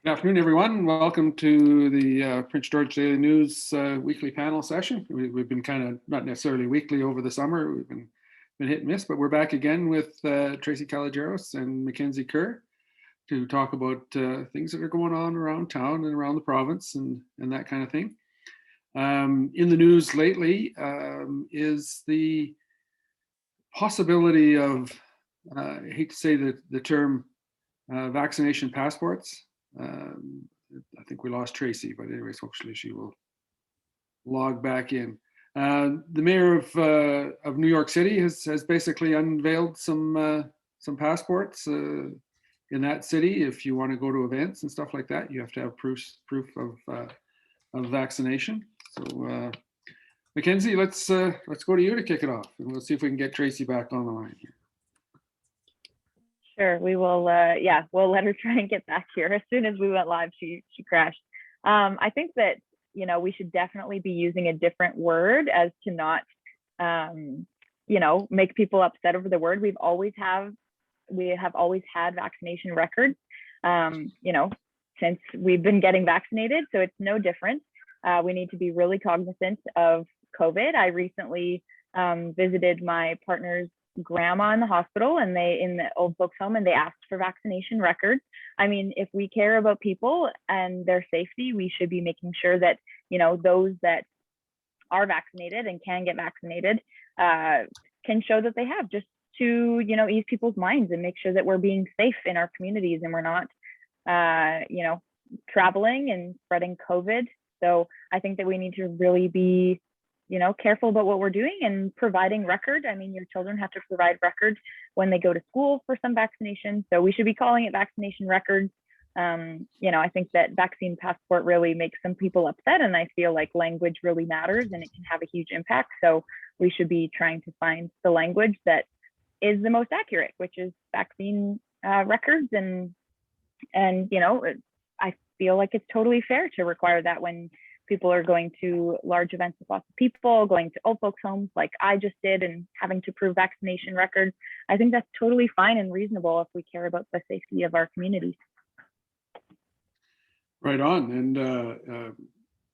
Good afternoon, everyone. Welcome to the Prince George Daily News weekly panel session. We've been kind of not necessarily weekly over the summer. We've been hit and miss, but we're back again with Tracy Calogheros and Mackenzie Kerr to talk about things that are going on around town and around the province and that kind of thing. In the news lately is the possibility of, I hate to say the term vaccination passports. I think we lost Tracy, but anyways, hopefully she will log back in. The mayor of New York City has basically unveiled some passports in that city. If you want to go to events and stuff like that, you have to have proof of vaccination. So, Mackenzie, let's go to you to kick it off, and we'll see if we can get Tracy back on the line here. Sure, we will. We'll let her try and get back here. As soon as we went live, she crashed. I think that we should definitely be using a different word as to not make people upset over the word. We have always had vaccination records. Since we've been getting vaccinated, so it's no different. We need to be really cognizant of COVID. I recently visited my partner's grandma in the hospital, and in the old folks home, and they asked for vaccination records. I mean, if we care about people and their safety, we should be making sure that those that are vaccinated and can get vaccinated can show that they have, just to ease people's minds and make sure that we're being safe in our communities and we're not traveling and spreading COVID. So I think that we need to really be careful about what we're doing and providing record. I mean, your children have to provide records when they go to school for some vaccination. So we should be calling it vaccination records. I think that vaccine passport really makes some people upset, and I feel like language really matters and it can have a huge impact. So we should be trying to find the language that is the most accurate, which is vaccine records. And I feel like it's totally fair to require that when people are going to large events with lots of people, going to old folks' homes like I just did, and having to prove vaccination records. I think that's totally fine and reasonable if we care about the safety of our communities. Right on, and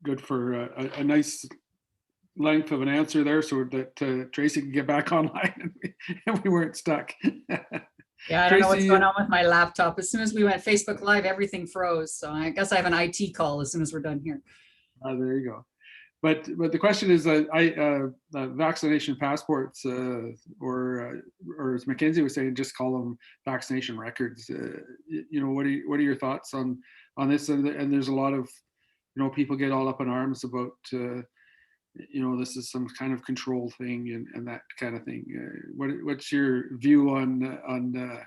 good for a nice length of an answer there, so that Tracy can get back online and we weren't stuck. Yeah, I don't know what's going on with my laptop. As soon as we went Facebook Live, everything froze. So I guess I have an IT call as soon as we're done here. There you go. But the question is, vaccination passports, or as Mackenzie was saying, just call them vaccination records. What are your thoughts on this? And there's a lot of people get all up in arms about this is some kind of control thing and that kind of thing. What's your view on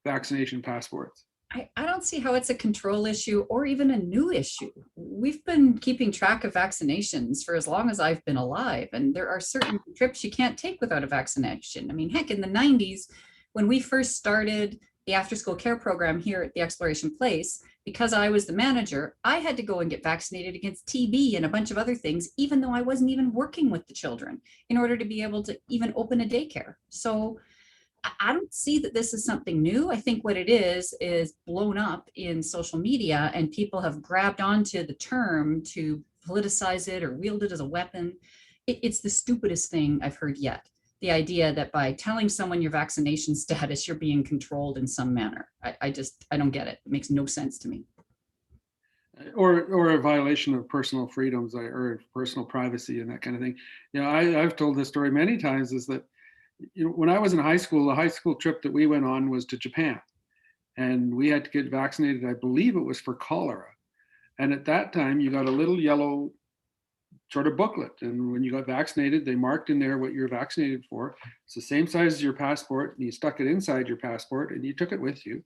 vaccination passports? I don't see how it's a control issue or even a new issue. We've been keeping track of vaccinations for as long as I've been alive, and there are certain trips you can't take without a vaccination. I mean, heck, in the 90s, when we first started the after-school care program here at the Exploration Place, because I was the manager, I had to go and get vaccinated against TB and a bunch of other things, even though I wasn't even working with the children, in order to be able to even open a daycare. So I don't see that this is something new. I think what it is blown up in social media, and people have grabbed onto the term to politicize it or wield it as a weapon. It's the stupidest thing I've heard yet. The idea that by telling someone your vaccination status, you're being controlled in some manner. I don't get it. It makes no sense to me. Or a violation of personal freedoms or personal privacy and that kind of thing. I've told this story many times, is that when I was in high school, the high school trip that we went on was to Japan, and we had to get vaccinated. I believe it was for cholera. And at that time, you got a little yellow sort of booklet. And when you got vaccinated, they marked in there what you're vaccinated for. It's the same size as your passport, and you stuck it inside your passport and you took it with you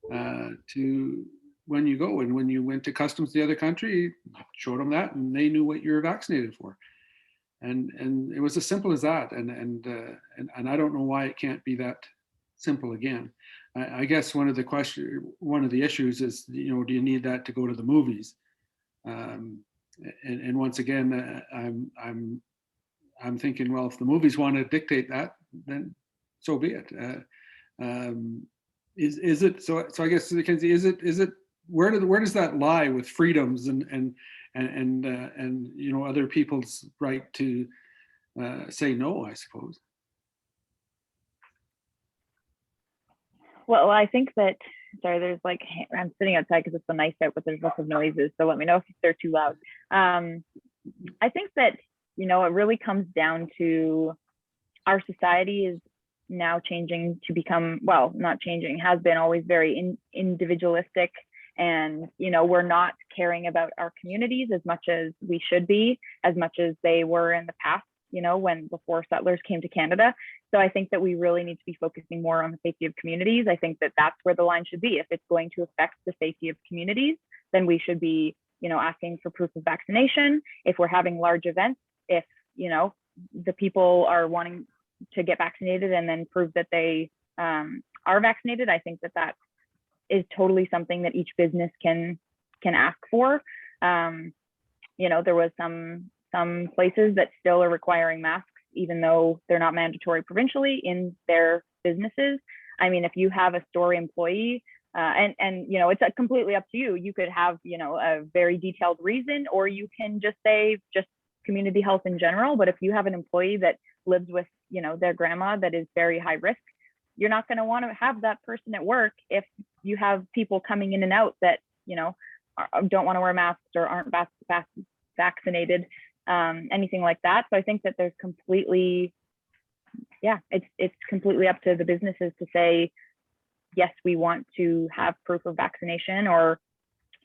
to when you go. And when you went to customs the other country, you showed them that and they knew what you were vaccinated for. And it was as simple as that, and I don't know why it can't be that simple again. I guess one of the issues is, do you need that to go to the movies? And once again, I'm thinking, well, if the movies want to dictate that, then so be it. Is it so? I guess, Mackenzie, is it where does that lie with freedoms and other people's right to say no, I suppose? Well, I think that, sorry, there's like, I'm sitting outside because it's so nice out, but there's lots of noises. So let me know if they're too loud. I think that, it really comes down to our society is now changing to become, well, not changing, has been always very individualistic. And, we're not caring about our communities as much as we should be, as much as they were in the past, before settlers came to Canada. So I think that we really need to be focusing more on the safety of communities. I think that that's where the line should be. If it's going to affect the safety of communities, then we should be, asking for proof of vaccination. If we're having large events, if, the people are wanting to get vaccinated and then prove that they are vaccinated, I think that that is totally something that each business can ask for. There was some places that still are requiring masks, even though they're not mandatory provincially in their businesses. I mean, if you have a store employee, and it's completely up to you. You could have, a very detailed reason, or you can just say just community health in general. But if you have an employee that lives with, their grandma that is very high risk, you're not going to want to have that person at work if you have people coming in and out that, don't want to wear masks or aren't vaccinated, anything like that. So I think that there's it's completely up to the businesses to say, yes, we want to have proof of vaccination, or,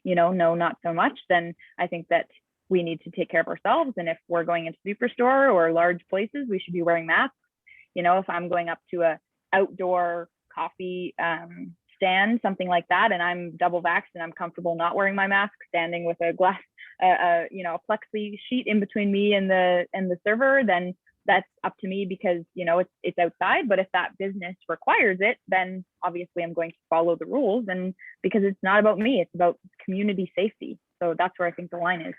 no, not so much. Then I think that we need to take care of ourselves. And if we're going into superstore or large places, we should be wearing masks. If I'm going up to a outdoor coffee stand, something like that, and I'm double vaxxed and I'm comfortable not wearing my mask, standing with a glass, a plexi sheet in between me and the server, then that's up to me because, it's outside. But if that business requires it, then obviously I'm going to follow the rules, and because it's not about me, it's about community safety. So that's where I think the line is.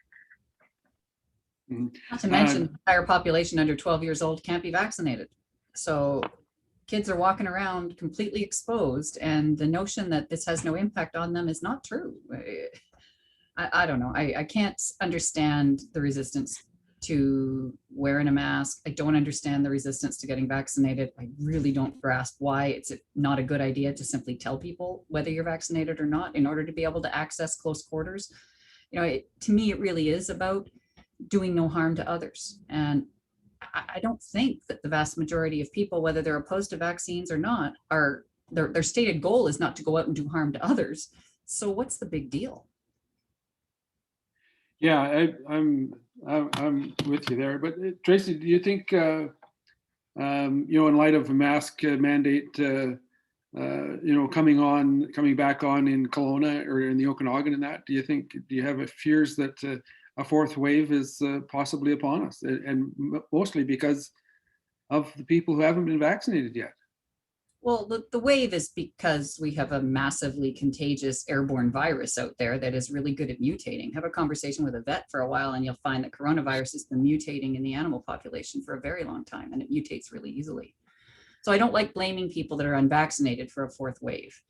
Not to mention the entire population under 12 years old can't be vaccinated. So kids are walking around completely exposed, and the notion that this has no impact on them is not true. I don't know. I can't understand the resistance to wearing a mask. I don't understand the resistance to getting vaccinated. I really don't grasp why it's not a good idea to simply tell people whether you're vaccinated or not in order to be able to access close quarters. To me, it really is about doing no harm to others. And I don't think that the vast majority of people, whether they're opposed to vaccines or not, their stated goal is not to go out and do harm to others. So what's the big deal? Yeah, I'm with you there. But Tracy, do you think, in light of a mask mandate, coming back on in Kelowna or in the Okanagan and that, do you have fears that a fourth wave is possibly upon us, and mostly because of the people who haven't been vaccinated yet? Well, the wave is because we have a massively contagious airborne virus out there that is really good at mutating. Have a conversation with a vet for a while and you'll find that coronavirus has been mutating in the animal population for a very long time, and it mutates really easily. So I don't like blaming people that are unvaccinated for a fourth wave.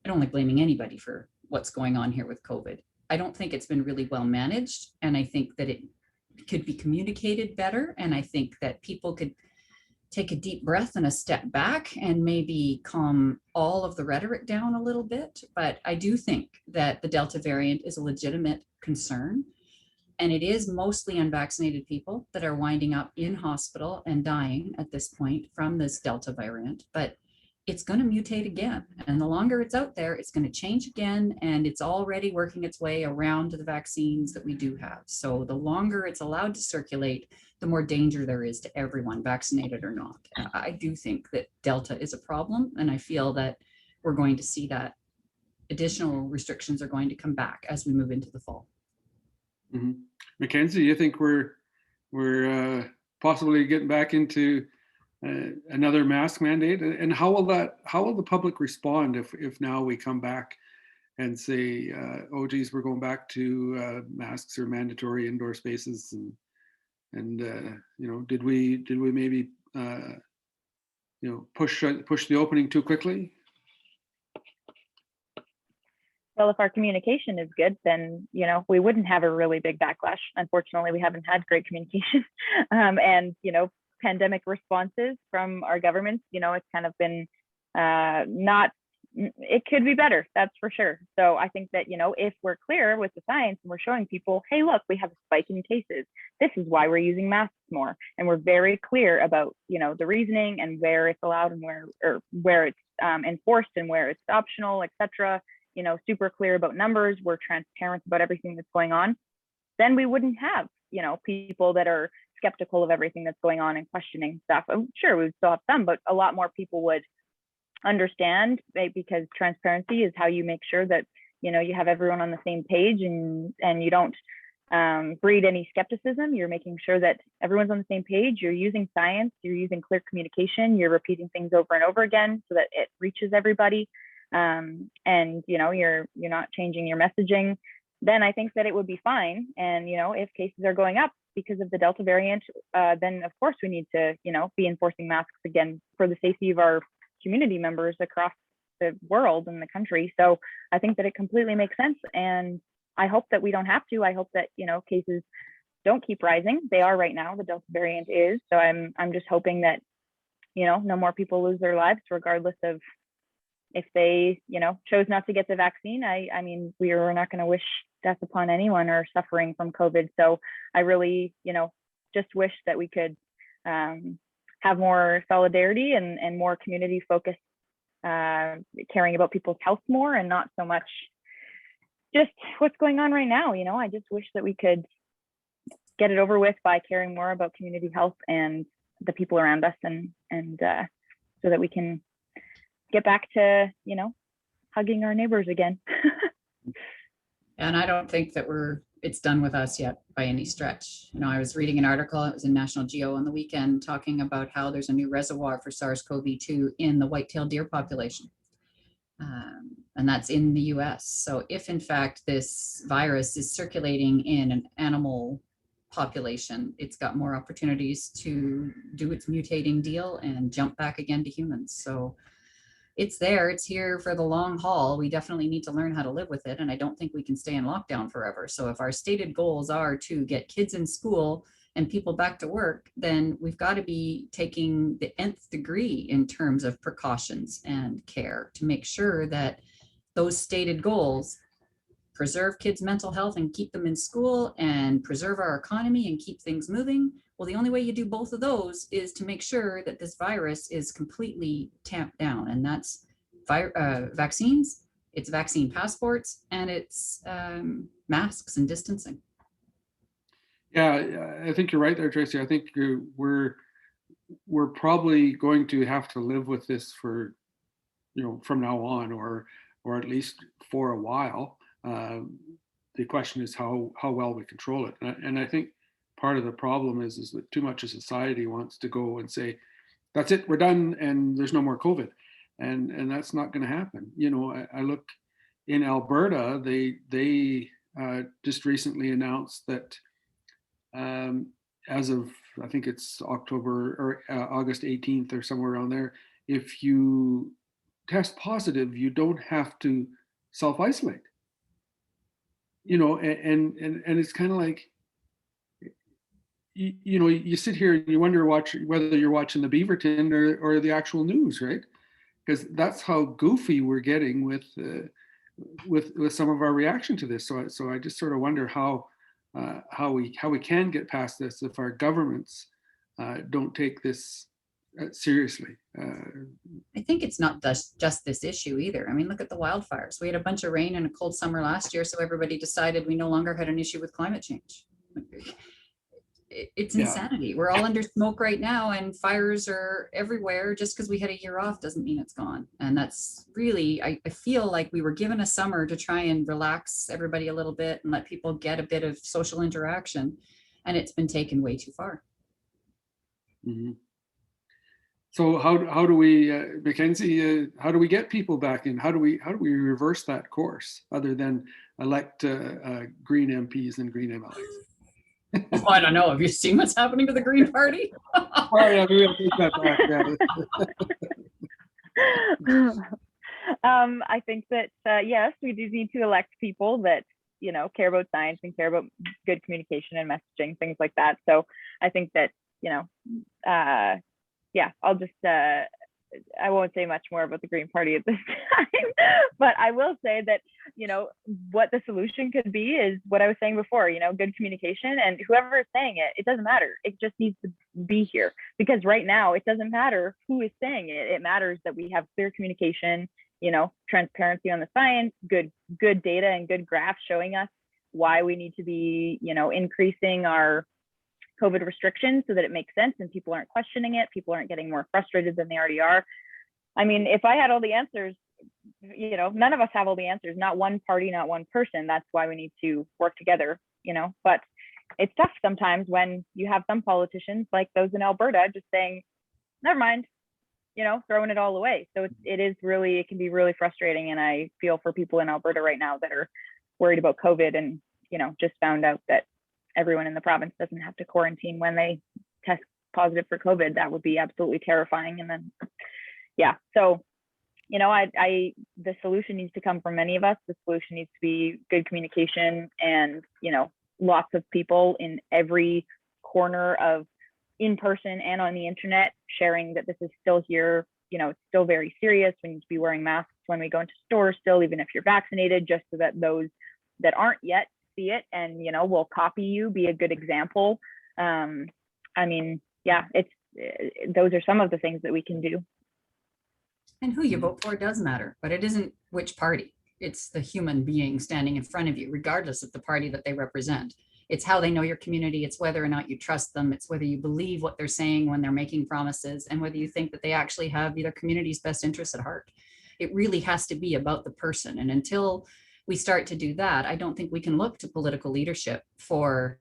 I don't like blaming anybody for what's going on here with COVID. I don't think it's been really well managed, and I think that it could be communicated better, and I think that people could take a deep breath and a step back and maybe calm all of the rhetoric down a little bit. But I do think that the Delta variant is a legitimate concern, and it is mostly unvaccinated people that are winding up in hospital and dying at this point from this Delta variant. But it's going to mutate again. And the longer it's out there, it's going to change again. And it's already working its way around the vaccines that we do have. So the longer it's allowed to circulate, the more danger there is to everyone, vaccinated or not. I do think that Delta is a problem. And I feel that we're going to see that additional restrictions are going to come back as we move into the fall. Mm-hmm. Mackenzie, you think we're possibly getting back into another mask mandate, and how will the public respond if now we come back and say, oh geez, we're going back to masks or mandatory indoor spaces, and did we maybe push the opening too quickly? well, if our communication is good, then, you know, we wouldn't have a really big backlash. Unfortunately, we haven't had great communication. And, you know, pandemic responses from our governments, you know, it's kind of been not, it could be better, that's for sure. So I think that, you know, if we're clear with the science and we're showing people, hey, look, we have a spike in cases, this is why we're using masks more, and we're very clear about, you know, the reasoning and where it's allowed and where it's enforced and where it's optional, etc. You know, super clear about numbers, we're transparent about everything that's going on, then we wouldn't have, you know, people that are skeptical of everything that's going on and questioning stuff. I'm sure we would still have some, but a lot more people would understand, because transparency is how you make sure that, you know, you have everyone on the same page, and you don't breed any skepticism. You're making sure that everyone's on the same page. You're using science, you're using clear communication, you're repeating things over and over again so that it reaches everybody. And, you know, you're not changing your messaging. Then I think that it would be fine. And, you know, if cases are going up because of the Delta variant, then of course we need to, you know, be enforcing masks again for the safety of our community members across the world and the country. So I think that it completely makes sense. And I hope that we don't have to. I hope that, you know, cases don't keep rising. They are right now, the Delta variant is. So I'm just hoping that, you know, no more people lose their lives, regardless of if they, you know, chose not to get the vaccine. I mean, we are not going to wish death upon anyone or suffering from COVID. So I really, you know, just wish that we could have more solidarity and more community focused, caring about people's health more, and not so much just what's going on right now. You know, I just wish that we could get it over with by caring more about community health and the people around us, and so that we can get back to, you know, hugging our neighbors again. And I don't think that it's done with us yet by any stretch. You know, I was reading an article, it was in National Geo on the weekend, talking about how there's a new reservoir for SARS-CoV-2 in the white-tailed deer population. And that's in the US. So if in fact this virus is circulating in an animal population, it's got more opportunities to do its mutating deal and jump back again to humans. So it's there, it's here for the long haul. We definitely need to learn how to live with it. And I don't think we can stay in lockdown forever. So if our stated goals are to get kids in school and people back to work, then we've got to be taking the nth degree in terms of precautions and care to make sure that those stated goals preserve kids' mental health and keep them in school, and preserve our economy and keep things moving. Well, the only way you do both of those is to make sure that this virus is completely tamped down. And that's vaccines, it's vaccine passports, and it's masks and distancing. Yeah, I think you're right there, Tracy. I think we're probably going to have to live with this for, you know, from now on, or at least for a while. The question is how well we control it. And I think part of the problem is that too much of society wants to go and say, that's it, we're done, and there's no more COVID. And that's not going to happen. You know, I look in Alberta, they just recently announced that as of, I think it's October or August 18th or somewhere around there, if you test positive, you don't have to self-isolate. You know, and it's kind of like, you know, you sit here and you wonder whether you're watching the Beaverton or the actual news, right? Because that's how goofy we're getting with some of our reaction to this. So I just sort of wonder how we can get past this if our governments don't take this seriously. I think it's not just this issue either. I mean, look at the wildfires. We had a bunch of rain and a cold summer last year, so everybody decided we no longer had an issue with climate change. It's insanity. We're all under smoke right now, and fires are everywhere. Just because we had a year off doesn't mean it's gone. And that's really, I feel like we were given a summer to try and relax everybody a little bit and let people get a bit of social interaction, and it's been taken way too far. Mm-hmm. So how do we, Mackenzie? How do we get people back in? How do we reverse that course other than elect Green MPs and Green MLAs? Oh, I don't know. Have you seen what's happening to the Green Party? Oh yeah, maybe I'll take that back. I think that, yes, we do need to elect people that, care about science and care about good communication and messaging, things like that. So I think that, yeah, I'll just, I won't say much more about the Green Party at this time, but I will say that, what the solution could be is what I was saying before, good communication, and whoever is saying it, it doesn't matter. It just needs to be here, because right now it doesn't matter who is saying it. It matters that we have clear communication, transparency on the science, good data and good graphs showing us why we need to be, increasing our COVID restrictions so that it makes sense and people aren't questioning it. People aren't getting more frustrated than they already are. I mean, if I had all the answers, none of us have all the answers, not one party, not one person. That's why we need to work together, but it's tough sometimes when you have some politicians like those in Alberta just saying, never mind, throwing it all away. So it can be really frustrating. And I feel for people in Alberta right now that are worried about COVID and, just found out that everyone in the province doesn't have to quarantine when they test positive for COVID. That would be absolutely terrifying. And then, yeah. So, the solution needs to come from many of us. The solution needs to be good communication and, lots of people in every corner of in person and on the internet sharing that this is still here. It's still very serious. We need to be wearing masks when we go into stores still, even if you're vaccinated, just so that those that aren't yet see it and, will copy you, be a good example. I mean, yeah, those are some of the things that we can do. And who you vote for does matter, but it isn't which party. It's the human being standing in front of you, regardless of the party that they represent. It's how they know your community. It's whether or not you trust them. It's whether you believe what they're saying when they're making promises, and whether you think that they actually have their community's best interests at heart. It really has to be about the person. And until we start to do that, I don't think we can look to political leadership for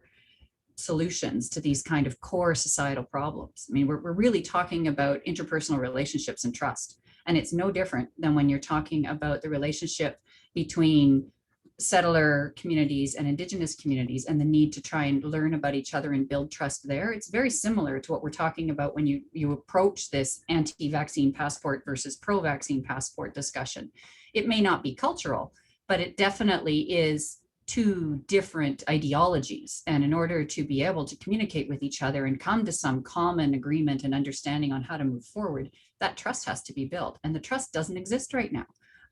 solutions to these kind of core societal problems. I mean, we're really talking about interpersonal relationships and trust. And it's no different than when you're talking about the relationship between settler communities and Indigenous communities and the need to try and learn about each other and build trust there. It's very similar to what we're talking about when you approach this anti-vaccine passport versus pro-vaccine passport discussion. It may not be cultural, but it definitely is two different ideologies. And in order to be able to communicate with each other and come to some common agreement and understanding on how to move forward, that trust has to be built. And the trust doesn't exist right now.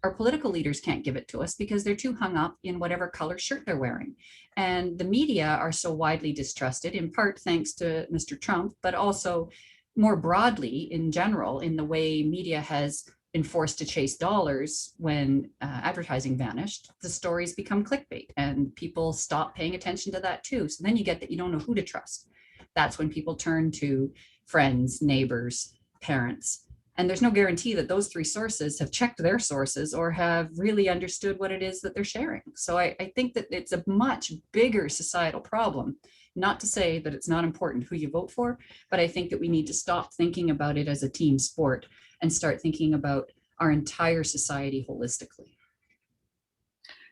Our political leaders can't give it to us because they're too hung up in whatever color shirt they're wearing. And the media are so widely distrusted, in part thanks to Mr. Trump, but also more broadly in general in the way media has been forced to chase dollars when advertising vanished. The stories become clickbait and people stop paying attention to that too. So then you get that you don't know who to trust. That's when people turn to friends, neighbors, parents. And there's no guarantee that those three sources have checked their sources or have really understood what it is that they're sharing. So I think that it's a much bigger societal problem. Not to say that it's not important who you vote for, but I think that we need to stop thinking about it as a team sport and start thinking about our entire society holistically.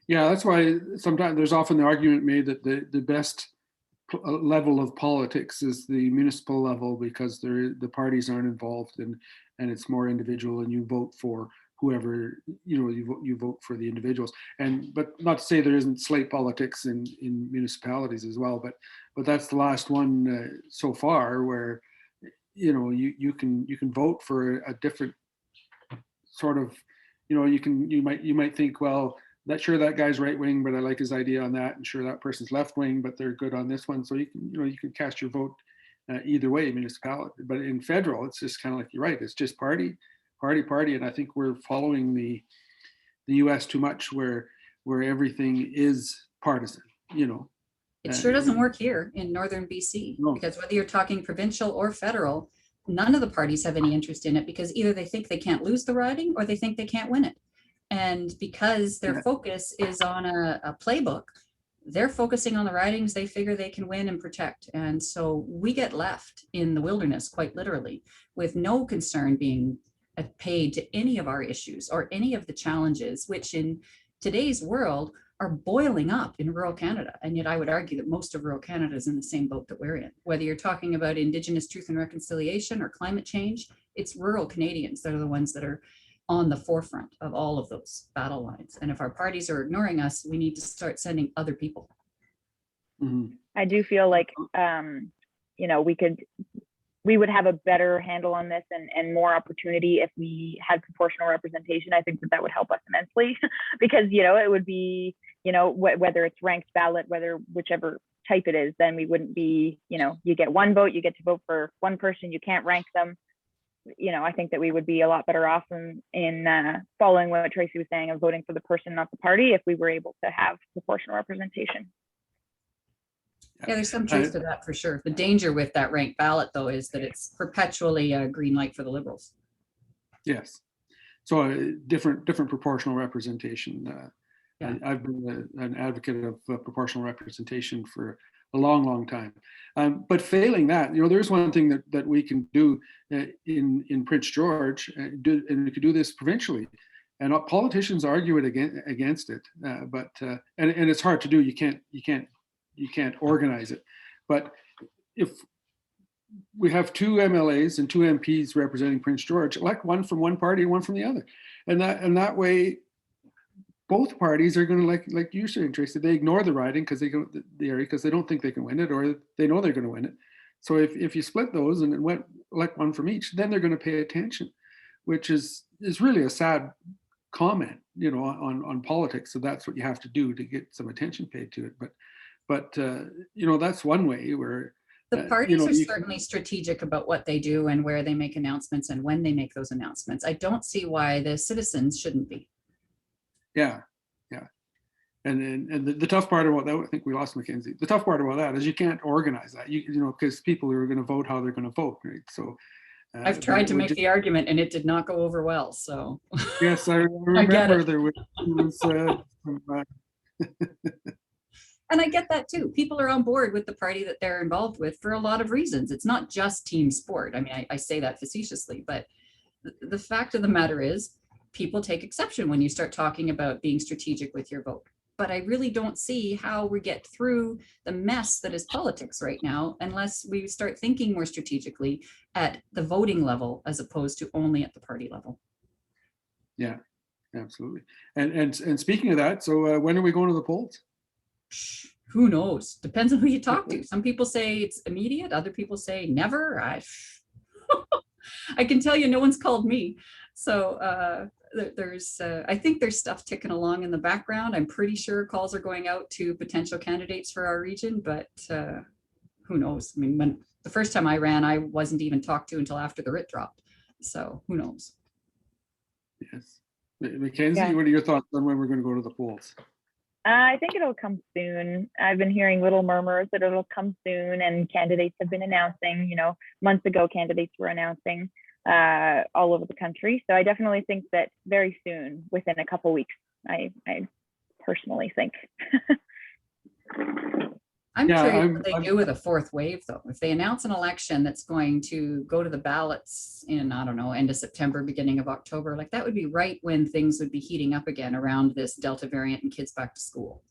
Yeah, that's why sometimes there's often the argument made that the best level of politics is the municipal level because the parties aren't involved and it's more individual, and you vote for whoever you vote for the individuals. But not to say there isn't slate politics in municipalities as well, but that's the last one so far where you can vote for a different sort of you might think, well, that guy's right wing, but I like his idea on that, and sure that person's left wing, but they're good on this one. So you can cast your vote either way, municipality. But in federal, it's just kind of like you're right. It's just party, and I think we're following the U.S. too much, where everything is partisan. It sure doesn't work here in northern BC, no. Because whether you're talking provincial or federal, none of the parties have any interest in it because either they think they can't lose the riding or they think they can't win it. And because their focus is on a playbook, they're focusing on the ridings they figure they can win and protect. And so we get left in the wilderness, quite literally, with no concern being paid to any of our issues or any of the challenges, which in today's world are boiling up in rural Canada. And yet I would argue that most of rural Canada is in the same boat that we're in. Whether you're talking about Indigenous truth and reconciliation or climate change, it's rural Canadians that are the ones that are on the forefront of all of those battle lines. And if our parties are ignoring us, we need to start sending other people. I do feel like, you know, we would have a better handle on this and more opportunity if we had proportional representation. I think that would help us immensely because, you know, it would be, you know, whether it's ranked ballot, whichever type it is, then we wouldn't be, you know, you get one vote, you get to vote for one person, you can't rank them. You know, I think that we would be a lot better off in following what Tracy was saying of voting for the person, not the party, if we were able to have proportional representation. Yeah, there's some truth to that for sure. The danger with that ranked ballot, though, is that it's perpetually a green light for the Liberals. Yes. So different proportional representation. Yeah. I've been an advocate of proportional representation for a long time. But failing that, you know, there's one thing that we can do in Prince George, and we could do this provincially. And politicians argue it against it, but it's hard to do. You can't organize it. But if we have two MLAs and two MPs representing Prince George, elect one from one party and one from the other, and that way, both parties are going to, like you're saying, Tracy, they ignore the riding because they go the area because they don't think they can win it, or they know they're going to win it. So if you split those and elect one from each, then they're going to pay attention, which is really a sad comment, you know, on politics. So that's what you have to do to get some attention paid to it. But you know, that's one way where the parties you know, are certainly strategic about what they do and where they make announcements and when they make those announcements. I don't see why the citizens shouldn't be. Yeah. And the tough part about that, I think we lost Mackenzie. The tough part about that is you can't organize that. You know, because people are going to vote how they're going to vote, right? So I've tried to make the argument and it did not go over well. So yes, I remember there was and I get that too. People are on board with the party that they're involved with for a lot of reasons. It's not just team sport. I mean, I say that facetiously, but the fact of the matter is people take exception when you start talking about being strategic with your vote. But I really don't see how we get through the mess that is politics right now unless we start thinking more strategically at the voting level as opposed to only at the party level. Yeah, absolutely. And speaking of that, so when are we going to the polls? Who knows? Depends on who you talk to. Some people say it's immediate. Other people say never. I can tell you no one's called me. So there's, I think there's stuff ticking along in the background. I'm pretty sure calls are going out to potential candidates for our region, but who knows? I mean, when the first time I ran, I wasn't even talked to until after the writ dropped. So who knows? Yes. Mackenzie, what are your thoughts on when we're going to go to the polls? I think it'll come soon. I've been hearing little murmurs that it'll come soon, and candidates have been announcing, you know, months ago, candidates were announcing all over the country. So I definitely think that very soon, within a couple weeks, I personally think. I'm curious what they do with a fourth wave, though. If they announce an election that's going to go to the ballots in, I don't know, end of September, beginning of October, like that would be right when things would be heating up again around this Delta variant and kids back to school.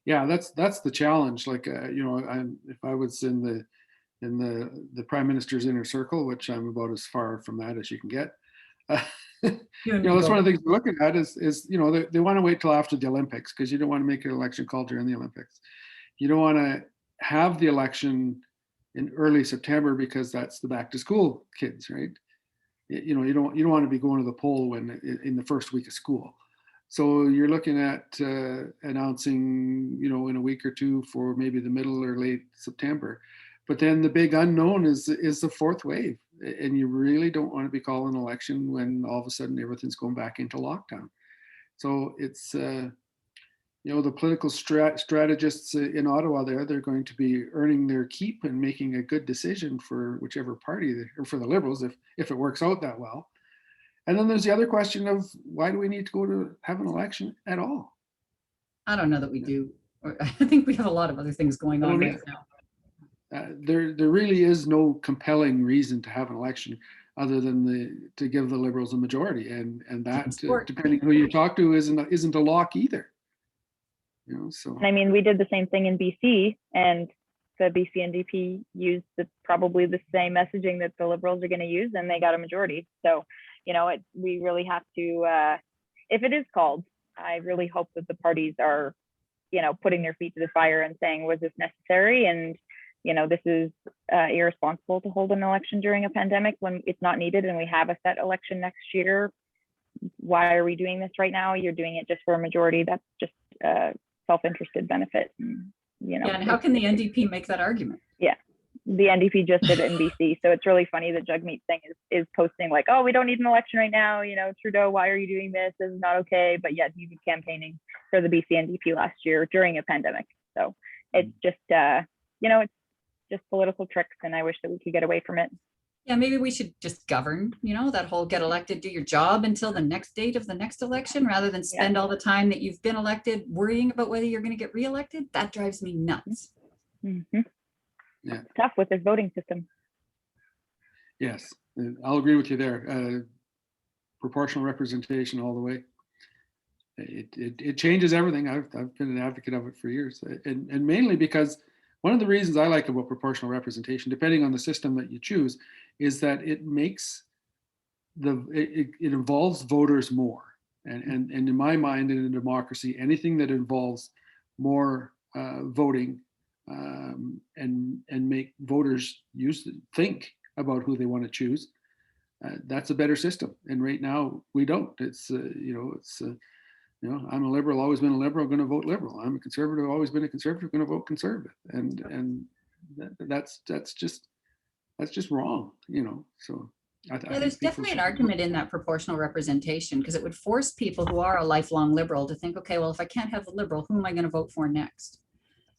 Yeah, that's the challenge. Like, you know, if I was in the Prime Minister's inner circle, which I'm about as far from that as you can get. You know, that's one of the things we're looking at is you know, they want to wait till after the Olympics because you don't want to make an election call during the Olympics. You don't want to have the election in early September because that's the back to school kids, right? You know, you don't want to be going to the poll when in the first week of school. So you're looking at announcing, you know, in a week or two for maybe the middle or late September. But then the big unknown is the fourth wave, and you really don't want to be calling an election when all of a sudden everything's going back into lockdown. So it's you know, the political strategists in Ottawa they're going to be earning their keep and making a good decision for whichever party, or for the Liberals if it works out that well. And then there's the other question of why do we need to go to have an election at all? I don't know that we do. I think we have a lot of other things going on right now. There really is no compelling reason to have an election other than to give the Liberals a majority, and that depending who you talk to isn't a lock either. You know, so I mean, we did the same thing in BC, and the BC NDP used probably the same messaging that the Liberals are going to use, and they got a majority. So, we really have to, if it is called, I really hope that the parties are, putting their feet to the fire and saying, was this necessary? And, this is irresponsible to hold an election during a pandemic when it's not needed and we have a set election next year. Why are we doing this right now? You're doing it just for a majority. That's just self-interested benefit. And, Yeah, and how can the NDP make that argument? Yeah, the NDP just did it in BC. So it's really funny that Jagmeet Singh is posting like, oh, we don't need an election right now. Trudeau, why are you doing this? This is not okay. But yet he was campaigning for the BC NDP last year during a pandemic. So it's just, it's just political tricks. And I wish that we could get away from it. Yeah, maybe we should just govern, that whole get elected, do your job until the next date of the next election, rather than spend all the time that you've been elected worrying about whether you're going to get reelected. That drives me nuts. Mm-hmm. Yeah. It's tough with this voting system. Yes, I'll agree with you there. Proportional representation all the way. It changes everything. I've been an advocate of it for years, and mainly because one of the reasons I like about proportional representation, depending on the system that you choose, is that it makes it involves voters more. And in my mind, in a democracy, anything that involves more voting and make voters think about who they want to choose, that's a better system. And right now we don't. I'm a liberal, always been a liberal, going to vote liberal. I'm a conservative, always been a conservative, going to vote conservative. And that's just wrong, So there's definitely an argument in that proportional representation, because it would force people who are a lifelong liberal to think, okay, well, if I can't have a liberal, who am I going to vote for next?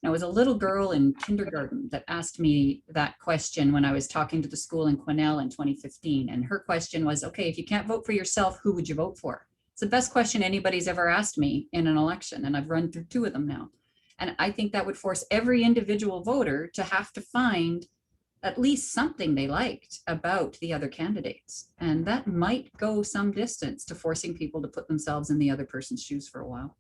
Now, it was a little girl in kindergarten that asked me that question when I was talking to the school in Quesnel in 2015. And her question was, okay, if you can't vote for yourself, who would you vote for? It's the best question anybody's ever asked me in an election, and I've run through 2 of them now. And I think that would force every individual voter to have to find at least something they liked about the other candidates. And that might go some distance to forcing people to put themselves in the other person's shoes for a while.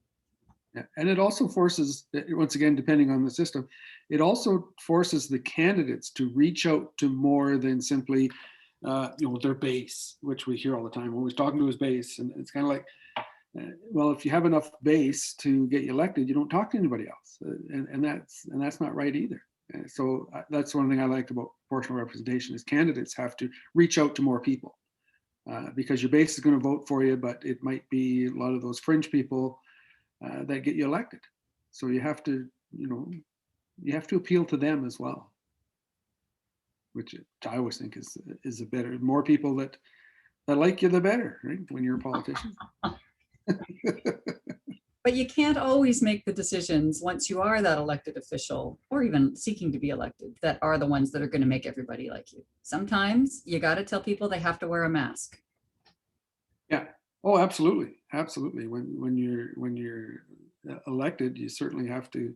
Yeah. And it also forces, once again, depending on the system, it also forces the candidates to reach out to more than simply their base, which we hear all the time. Always talking to his base, and it's kind of like, well, if you have enough base to get you elected, you don't talk to anybody else, and that's not right either. So that's one thing I liked about proportional representation is candidates have to reach out to more people because your base is going to vote for you, but it might be a lot of those fringe people that get you elected. So you have to appeal to them as well, which I always think is a better, more people that like you, the better, right? When you're a politician. But you can't always make the decisions once you are that elected official, or even seeking to be elected, that are the ones that are going to make everybody like you. Sometimes you got to tell people they have to wear a mask. Yeah. Oh, absolutely. Absolutely. When you're elected, you certainly have to,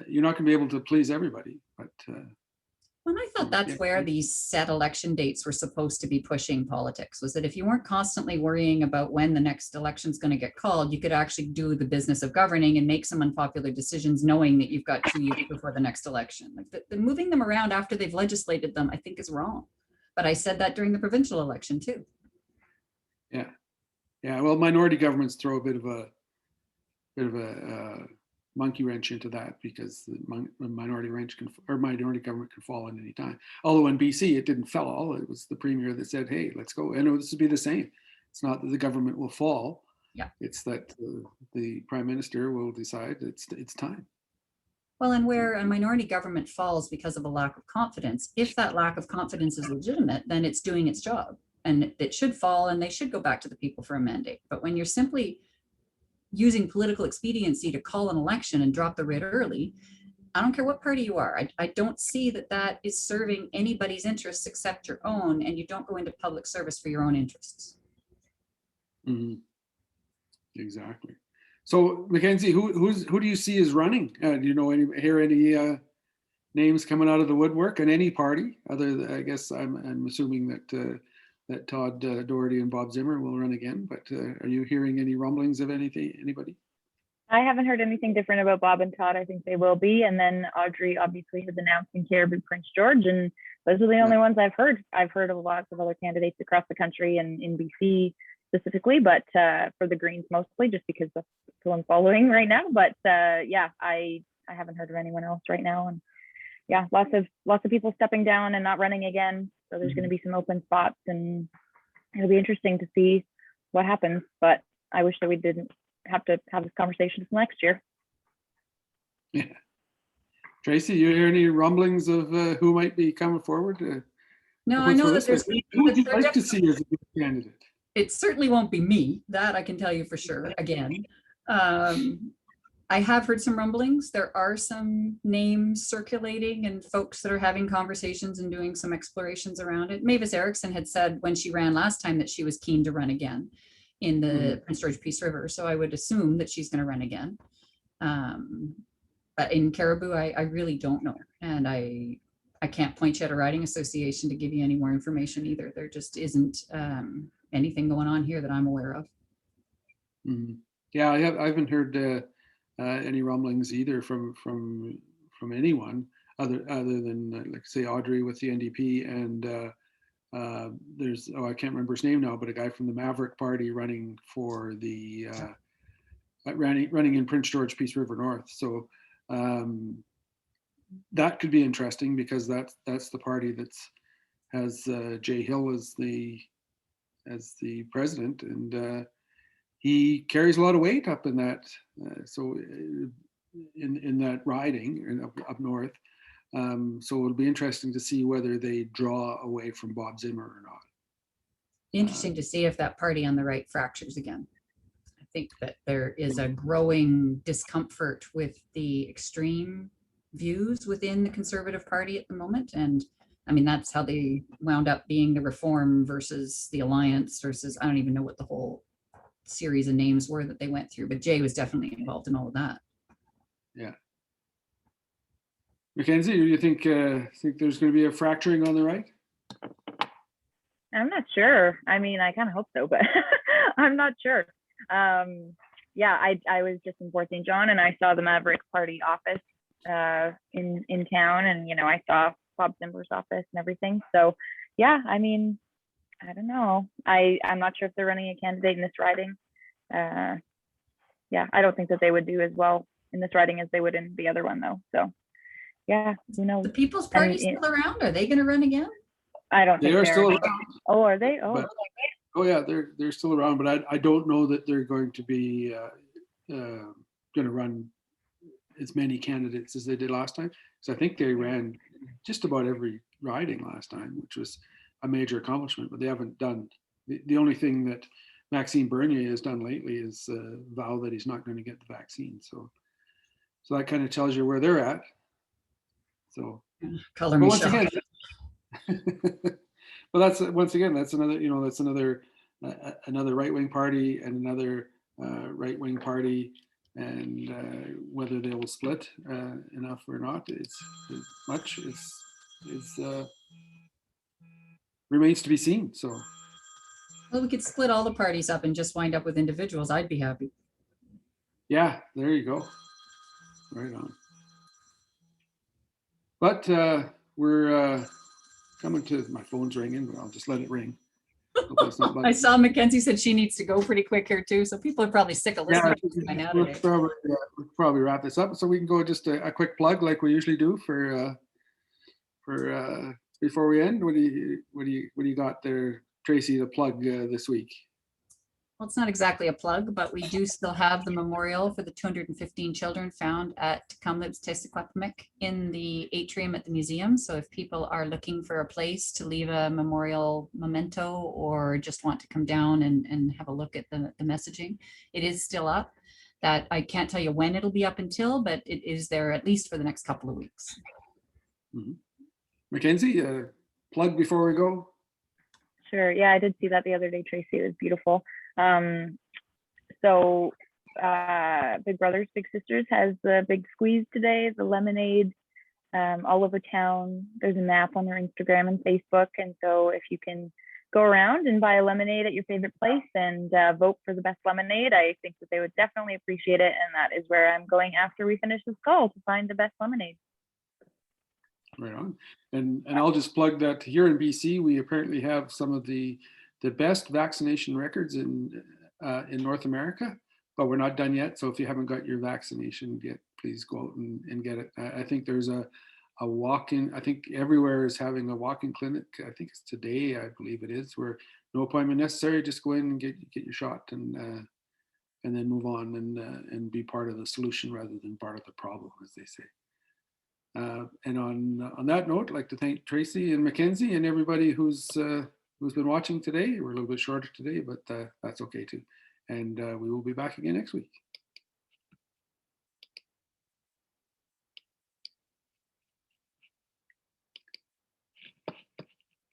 you're not going to be able to please everybody, but Well, I thought that's where these set election dates were supposed to be pushing politics, was that if you weren't constantly worrying about when the next election is going to get called, you could actually do the business of governing and make some unpopular decisions, knowing that you've got 2 years before the next election. Like the moving them around after they've legislated them, I think is wrong. But I said that during the provincial election too. Yeah. Yeah. Well, minority governments throw a bit of a monkey wrench into that, because the minority government can fall at any time. Although in BC it didn't fall, it was the premier that said, "Hey, let's go." And this would be the same. It's not that the government will fall. Yeah. It's that the prime minister will decide it's time. Well, and where a minority government falls because of a lack of confidence, if that lack of confidence is legitimate, then it's doing its job, and it should fall, and they should go back to the people for a mandate. But when you're simply using political expediency to call an election and drop the writ early, I don't care what party you are. I don't see that is serving anybody's interests except your own, and you don't go into public service for your own interests. Mm-hmm. Exactly. So, Mackenzie, who do you see is running? Do you hear any names coming out of the woodwork in any party? Other than, I guess I'm assuming that Todd Doherty and Bob Zimmer will run again, but are you hearing any rumblings of anybody? I haven't heard anything different about Bob and Todd. I think they will be. And then Audrey obviously has announced in Caribou Prince George, and those are the only ones I've heard. I've heard of lots of other candidates across the country and in BC specifically, but for the Greens mostly, just because that's who I'm following right now. But yeah, I haven't heard of anyone else right now. And yeah, lots of people stepping down and not running again. So there's going to be some open spots, and it'll be interesting to see what happens. But I wish that we didn't have to have this conversation next year. Yeah. Tracy, you hear any rumblings of who might be coming forward? No, I know that there's. Who would you like to see as a good candidate? It certainly won't be me. That I can tell you for sure. Again, I have heard some rumblings. There are some names circulating and folks that are having conversations and doing some explorations around it. Mavis Erickson had said when she ran last time that she was keen to run again in the Prince George Peace River. So I would assume that she's going to run again. But in Caribou, I really don't know. And I can't point you at a riding association to give you any more information either. There just isn't anything going on here that I'm aware of. Yeah, I haven't heard any rumblings either from anyone other than like say Audrey with the NDP, and there's I can't remember his name now, but a guy from the Maverick Party running for the running in Prince George Peace River North. So that could be interesting because that's the party has Jay Hill as the president, and he carries a lot of weight up in that. So in that riding and up north. So it'll be interesting to see whether they draw away from Bob Zimmer or not. Interesting to see if that party on the right fractures again. I think that there is a growing discomfort with the extreme views within the Conservative Party at the moment. And I mean, that's how they wound up being the Reform versus the Alliance versus, I don't even know what the whole series of names were that they went through, but Jay was definitely involved in all of that. Yeah. Mackenzie, do you think there's going to be a fracturing on the right? I'm not sure. I mean, I kind of hope so, but I'm not sure. Yeah, I was just in Fort St. John and I saw the Maverick Party office in town, and I saw Bob Zimmer's office and everything. So yeah, I mean, I don't know. I'm not sure if they're running a candidate in this riding. Yeah, I don't think that they would do as well in this riding as they would in the other one though. So yeah, who knows? The People's Party still around? Are they going to run again? I don't think they're still around. Oh, are they? Oh, oh yeah, they're still around, but I don't know that they're going to be going to run as many candidates as they did last time. So I think they ran just about every riding last time, which was a major accomplishment. But they haven't done the only thing that Maxime Bernier has done lately is vow that he's not going to get the vaccine. So that kind of tells you where they're at. So color me once shocked. again, well, that's another, that's another right-wing party and another right-wing party, and whether they will split enough or not, remains to be seen. So, well, we could split all the parties up and just wind up with individuals. I'd be happy. Yeah, there you go. Right on. But we're coming to, my phone's ringing, but I'll just let it ring. I saw Mackenzie said she needs to go pretty quick here too, so people are probably sick of listening to by now today. We'll probably wrap this up, so we can go just a quick plug like we usually do for before we end. What do you got there, Tracy, to plug this week? Well, it's not exactly a plug, but we do still have the memorial for the 215 children found at Kamloops Tesikwapamik in the atrium at the museum. So if people are looking for a place to leave a memorial memento or just want to come down and have a look at the messaging, it is still up. That I can't tell you when it'll be up until, but it is there at least for the next couple of weeks. Mm-hmm. Mackenzie, plug before we go? Sure. Yeah, I did see that the other day, Tracy. It was beautiful. So Big Brothers Big Sisters has the big squeeze today, the lemonade all over town. There's a map on their Instagram and Facebook, and so if you can go around and buy a lemonade at your favorite place and vote for the best lemonade, I think that they would definitely appreciate it, and that is where I'm going after we finish this call, to find the best lemonade. Right on. And I'll just plug that here in BC, we apparently have some of the best vaccination records in North America, but we're not done yet. So if you haven't got your vaccination yet, please go out and get it. I think there's a walk-in, I think everywhere is having a walk-in clinic. I think it's today, I believe it is, where no appointment necessary, just go in and get your shot and then move on and be part of the solution rather than part of the problem, as they say. And on that note, I'd like to thank Tracy and Mackenzie and everybody who's been watching today. We're a little bit shorter today, but that's okay too. And we will be back again next week.